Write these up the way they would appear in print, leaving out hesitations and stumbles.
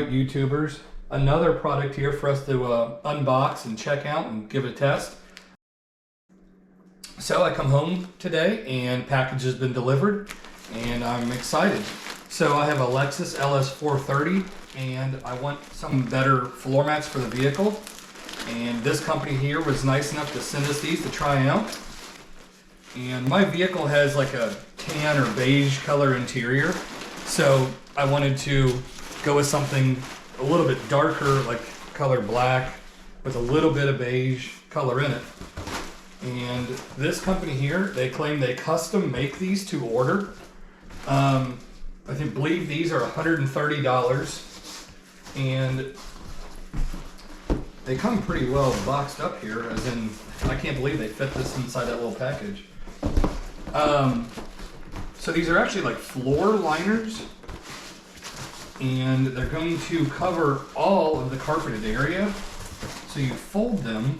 Alright YouTubers, another product here for us to unbox and check out and give it a test. So I come home today and package has been delivered and I'm excited. So I have a Lexus LS430 and I want some better floor mats for the vehicle. And this company here was nice enough to send us these to try out. And my vehicle has like a tan or beige color interior. So I wanted to go with something a little bit darker, like color black, with a little bit of beige color in it. And this company here, they claim they custom make these to order. I believe these are $130, and they come pretty well boxed up here, as in, I can't believe they fit this inside that little package. So these are actually like floor liners, and they're going to cover all of the carpeted area. So you fold them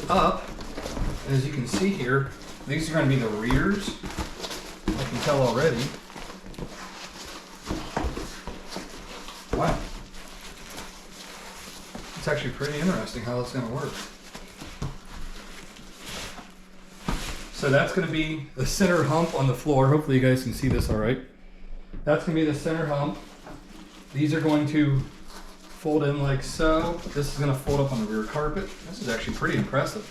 up, and as you can see here, these are going to be the rears. I can tell already. Wow. It's actually pretty interesting how it's going to work. So that's going to be the center hump on the floor. Hopefully you guys can see this all right. That's going to be the center hump. These are going to fold in like so. This is going to fold up on the rear carpet. This is actually pretty impressive.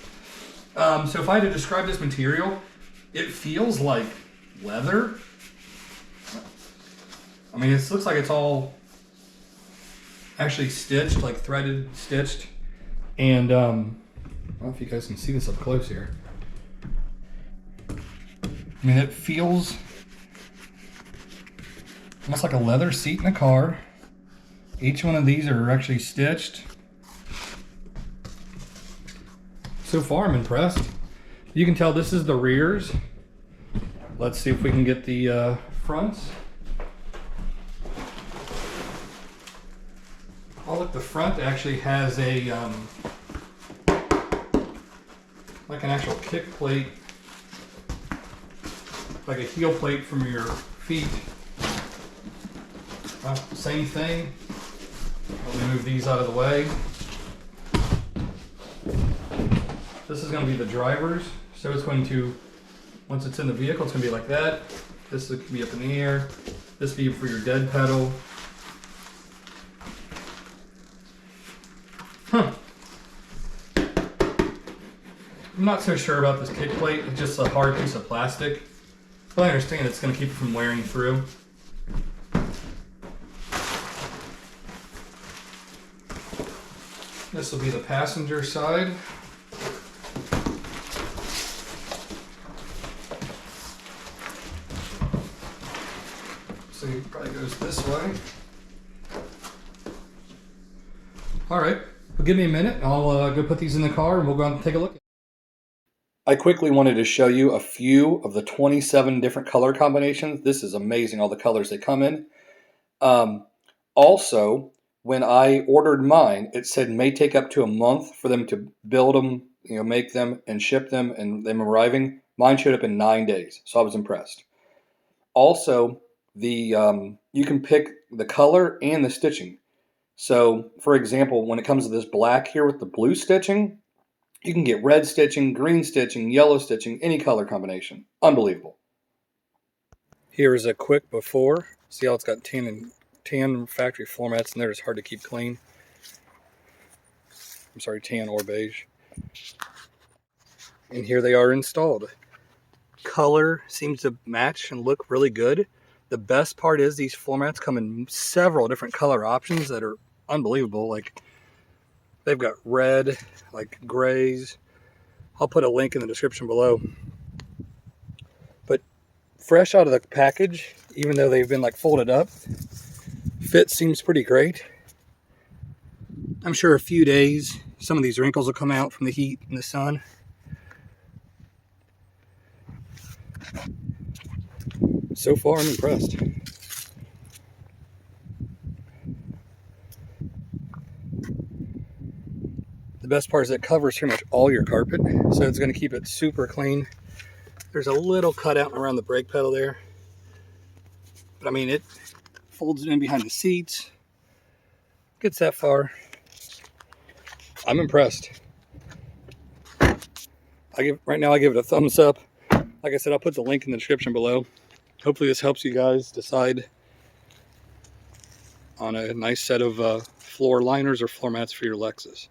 So if I had to describe this material, it feels like leather. I mean, it looks like it's all actually stitched, like threaded, stitched. And I don't know if you guys can see this up close here. I mean, it feels almost like a leather seat in a car. Each one of these are actually stitched. So far, I'm impressed. You can tell this is the rears. Let's see if we can get the fronts. Oh, look, the front actually has a like an actual kick plate, like a heel plate from your feet. Same thing. Let me move these out of the way. This is going to be the driver's, so it's going to, once it's in the vehicle, it's going to be like that. This could be up in the air. This will be for your dead pedal. I'm not so sure about this kick plate. It's just a hard piece of plastic. But I understand it's going to keep it from wearing through. This will be the passenger side. So it probably goes this way. All right, well, give me a minute and I'll go put these in the car and we'll go out and take a look. I quickly wanted to show you a few of the 27 different color combinations. This is amazing, all the colors they come in. Also, when I ordered mine, it said may take up to a month for them to build them, make them and ship them, and them arriving. Mine showed up in 9 days, so I was impressed. Also, you can pick the color and the stitching. So, for example, when it comes to this black here with the blue stitching, you can get red stitching, green stitching, yellow stitching, any color combination. Unbelievable. Here is a quick before. See how it's got tan factory floor mats in there. It's hard to keep clean. I'm sorry, tan or beige. And here they are installed. Color seems to match and look really good. The best part is these floor mats come in several different color options that are unbelievable. Like, they've got red, like grays. I'll put a link in the description below. But fresh out of the package, even though they've been like folded up, fit seems pretty great. I'm sure a few days, some of these wrinkles will come out from the heat and the sun. So far, I'm impressed. The best part is it covers pretty much all your carpet, so it's going to keep it super clean. There's a little cutout around the brake pedal there, but I mean, it folds it in behind the seats. Gets that far. I'm impressed. Right now I give it a thumbs up. Like I said, I'll put the link in the description below. Hopefully this helps you guys decide on a nice set of floor liners or floor mats for your Lexus.